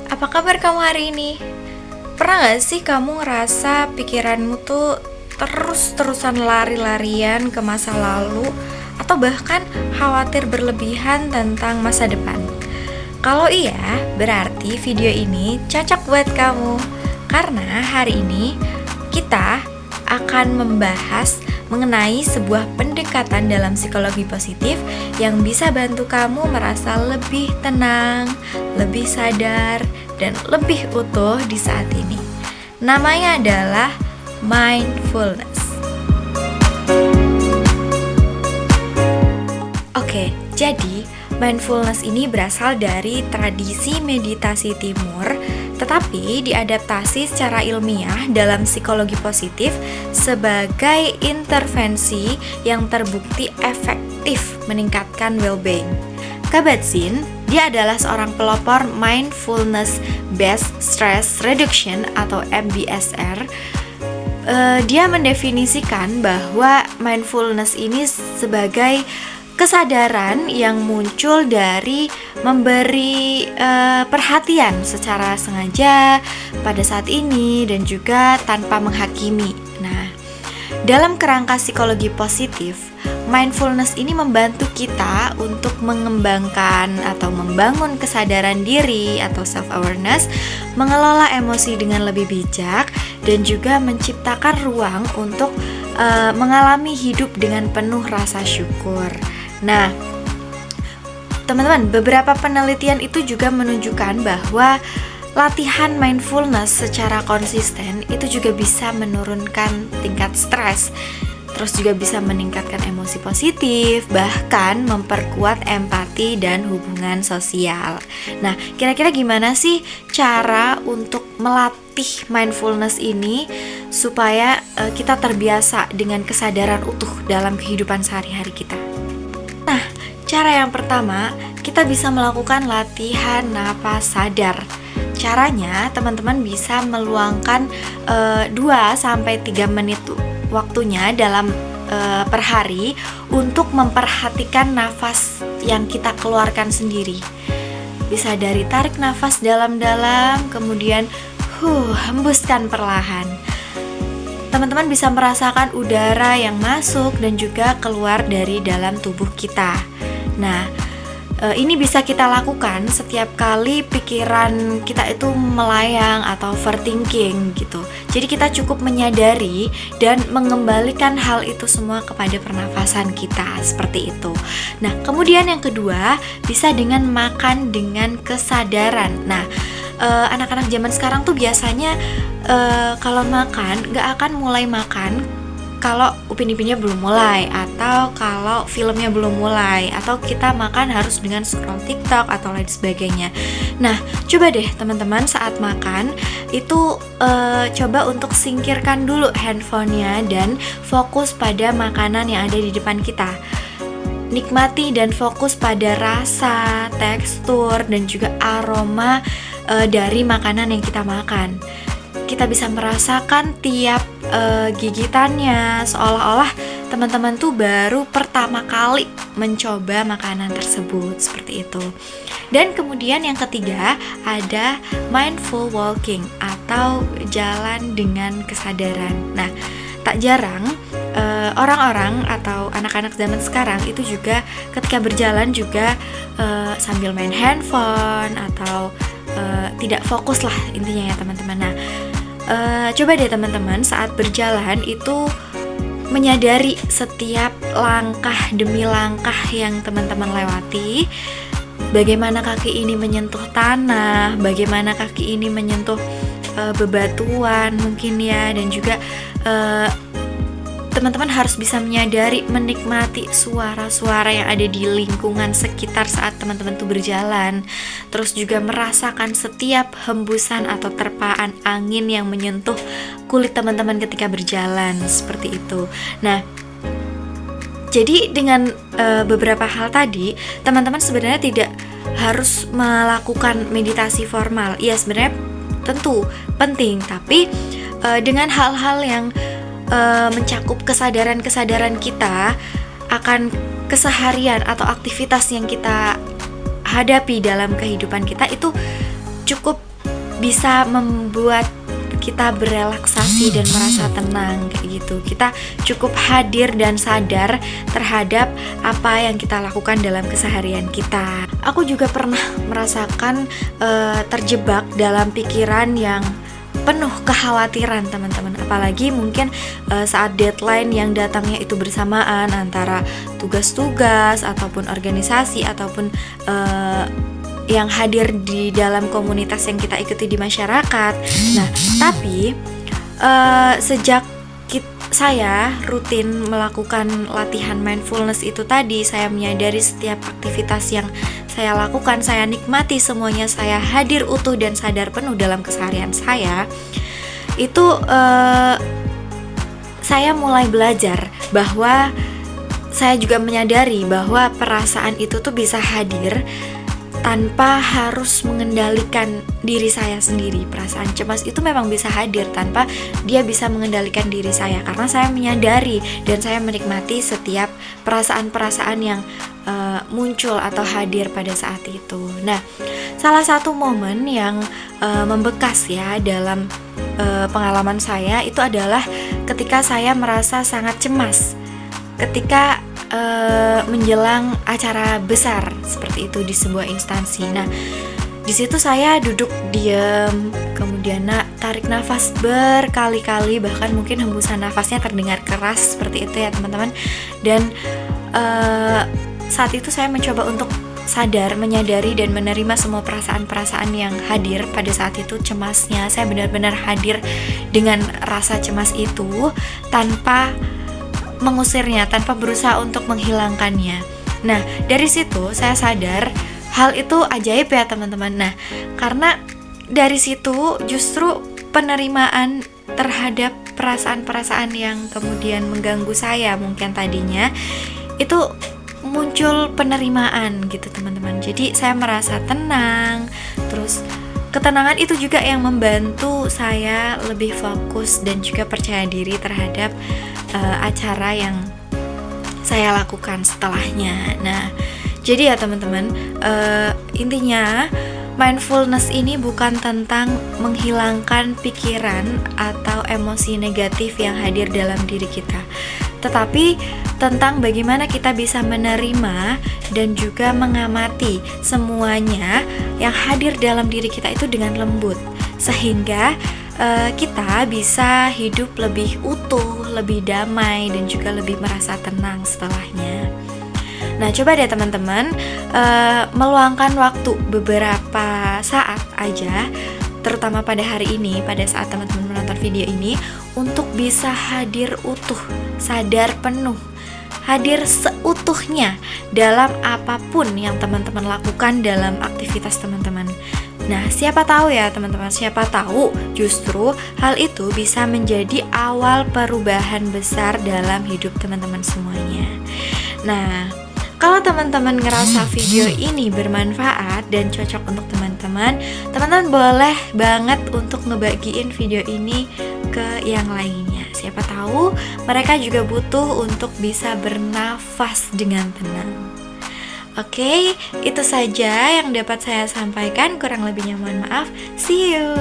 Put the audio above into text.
Apa kabar kamu hari ini? Pernah gak sih kamu ngerasa pikiranmu tuh terus-terusan lari-larian ke masa lalu, atau bahkan khawatir berlebihan tentang masa depan? Kalau iya, berarti video ini cocok buat kamu. Karena hari ini kita akan membahas mengenai sebuah pendekatan dalam psikologi positif yang bisa bantu kamu merasa lebih tenang, lebih sadar, dan lebih utuh di saat ini. Namanya adalah mindfulness. Oke, jadi mindfulness ini berasal dari tradisi meditasi timur, tetapi diadaptasi secara ilmiah dalam psikologi positif sebagai intervensi yang terbukti efektif meningkatkan well-being. Kabat-Zinn, dia adalah seorang pelopor Mindfulness Based Stress Reduction atau MBSR. Dia mendefinisikan bahwa mindfulness ini sebagai kesadaran yang muncul dari memberi perhatian secara sengaja pada saat ini dan juga tanpa menghakimi. Nah, dalam kerangka psikologi positif, mindfulness ini membantu kita untuk mengembangkan atau membangun kesadaran diri atau self-awareness, mengelola emosi dengan lebih bijak, dan juga menciptakan ruang untuk mengalami hidup dengan penuh rasa syukur. Nah, teman-teman, beberapa penelitian itu juga menunjukkan bahwa latihan mindfulness secara konsisten itu juga bisa menurunkan tingkat stres, terus juga bisa meningkatkan emosi positif, bahkan memperkuat empati dan hubungan sosial. Nah, kira-kira gimana sih cara untuk melatih mindfulness ini supaya kita terbiasa dengan kesadaran utuh dalam kehidupan sehari-hari kita? Nah, cara yang pertama, kita bisa melakukan latihan napas sadar. Caranya, teman-teman bisa meluangkan 2-3 menit waktunya dalam per hari untuk memperhatikan nafas yang kita keluarkan sendiri. Bisa dari tarik nafas dalam-dalam, kemudian hembuskan perlahan. Teman-teman bisa merasakan udara yang masuk dan juga keluar dari dalam tubuh kita. Nah, ini bisa kita lakukan setiap kali pikiran kita itu melayang atau overthinking gitu. Jadi kita cukup menyadari dan mengembalikan hal itu semua kepada pernafasan kita, seperti itu. Nah, kemudian yang kedua, bisa dengan makan dengan kesadaran. Nah, anak-anak zaman sekarang tuh biasanya kalau makan gak akan mulai makan kalau Upin Ipinnya belum mulai, atau kalau filmnya belum mulai, atau kita makan harus dengan scroll TikTok atau lain sebagainya. Nah, coba deh teman-teman saat makan itu coba untuk singkirkan dulu handphonenya dan fokus pada makanan yang ada di depan kita. Nikmati dan fokus pada rasa, tekstur, dan juga aroma dari makanan yang kita makan. Kita bisa merasakan tiap gigitannya, seolah-olah teman-teman tuh baru pertama kali mencoba makanan tersebut, seperti itu. Dan kemudian yang ketiga ada mindful walking atau jalan dengan kesadaran. Nah, tak jarang orang-orang atau anak-anak zaman sekarang itu juga ketika berjalan juga sambil main handphone atau tidak fokus lah intinya ya teman-teman. Nah, coba deh teman-teman saat berjalan itu menyadari setiap langkah demi langkah yang teman-teman lewati. Bagaimana kaki ini menyentuh tanah, bagaimana kaki ini menyentuh bebatuan mungkin ya, dan juga teman-teman harus bisa menyadari, menikmati suara-suara yang ada di lingkungan sekitar saat teman-teman tuh berjalan. Terus juga merasakan setiap hembusan atau terpaan angin yang menyentuh kulit teman-teman ketika berjalan, seperti itu. Nah, jadi dengan beberapa hal tadi, teman-teman sebenarnya tidak harus melakukan meditasi formal. Ya, sebenarnya tentu penting, tapi dengan hal-hal yang mencakup kesadaran-kesadaran kita akan keseharian atau aktivitas yang kita hadapi dalam kehidupan kita itu cukup bisa membuat kita berelaksasi dan merasa tenang kayak gitu. Kita cukup hadir dan sadar terhadap apa yang kita lakukan dalam keseharian kita. Aku juga pernah merasakan terjebak dalam pikiran yang penuh kekhawatiran teman-teman, apalagi mungkin saat deadline yang datangnya itu bersamaan antara tugas-tugas ataupun organisasi ataupun yang hadir di dalam komunitas yang kita ikuti di masyarakat. Nah, tapi sejak saya rutin melakukan latihan mindfulness itu tadi, saya menyadari setiap aktivitas yang saya lakukan, saya nikmati semuanya, saya hadir utuh dan sadar penuh dalam keseharian saya. Itu saya mulai belajar bahwa saya juga menyadari bahwa perasaan itu tuh bisa hadir tanpa harus mengendalikan diri saya sendiri. Perasaan cemas itu memang bisa hadir tanpa dia bisa mengendalikan diri saya, karena saya menyadari dan saya menikmati setiap perasaan-perasaan yang muncul atau hadir pada saat itu. Nah, salah satu momen yang membekas ya dalam pengalaman saya itu adalah ketika saya merasa sangat cemas ketika menjelang acara besar seperti itu di sebuah instansi. Nah, di situ saya duduk diam, kemudian tarik nafas berkali-kali, bahkan mungkin hembusan nafasnya terdengar keras seperti itu ya teman-teman. Dan saat itu saya mencoba untuk sadar, menyadari dan menerima semua perasaan-perasaan yang hadir pada saat itu. Cemasnya, saya benar-benar hadir dengan rasa cemas itu tanpa mengusirnya, tanpa berusaha untuk menghilangkannya. Nah, dari situ saya sadar hal itu ajaib ya teman-teman. Nah, karena dari situ justru penerimaan terhadap perasaan-perasaan yang kemudian mengganggu saya mungkin tadinya itu muncul penerimaan gitu teman-teman. Jadi saya merasa tenang, terus ketenangan itu juga yang membantu saya lebih fokus dan juga percaya diri terhadap acara yang saya lakukan setelahnya. Nah, jadi ya teman-teman, intinya mindfulness ini bukan tentang menghilangkan pikiran atau emosi negatif yang hadir dalam diri kita, tetapi tentang bagaimana kita bisa menerima dan juga mengamati semuanya yang hadir dalam diri kita itu dengan lembut, sehingga kita bisa hidup lebih utuh, lebih damai, dan juga lebih merasa tenang setelahnya. Nah, coba deh teman-teman meluangkan waktu beberapa saat aja, terutama pada hari ini, pada saat teman-teman menonton video ini, untuk bisa hadir utuh, sadar penuh, hadir seutuhnya dalam apapun yang teman-teman lakukan dalam aktivitas teman-teman. Nah, siapa tahu ya teman-teman, siapa tahu justru hal itu bisa menjadi awal perubahan besar dalam hidup teman-teman semuanya. Nah, kalau teman-teman ngerasa video ini bermanfaat dan cocok untuk teman-teman boleh banget untuk ngebagiin video ini ke yang lainnya. Siapa tahu mereka juga butuh untuk bisa bernafas dengan tenang. Oke, itu saja yang dapat saya sampaikan. Kurang lebihnya mohon maaf. See you.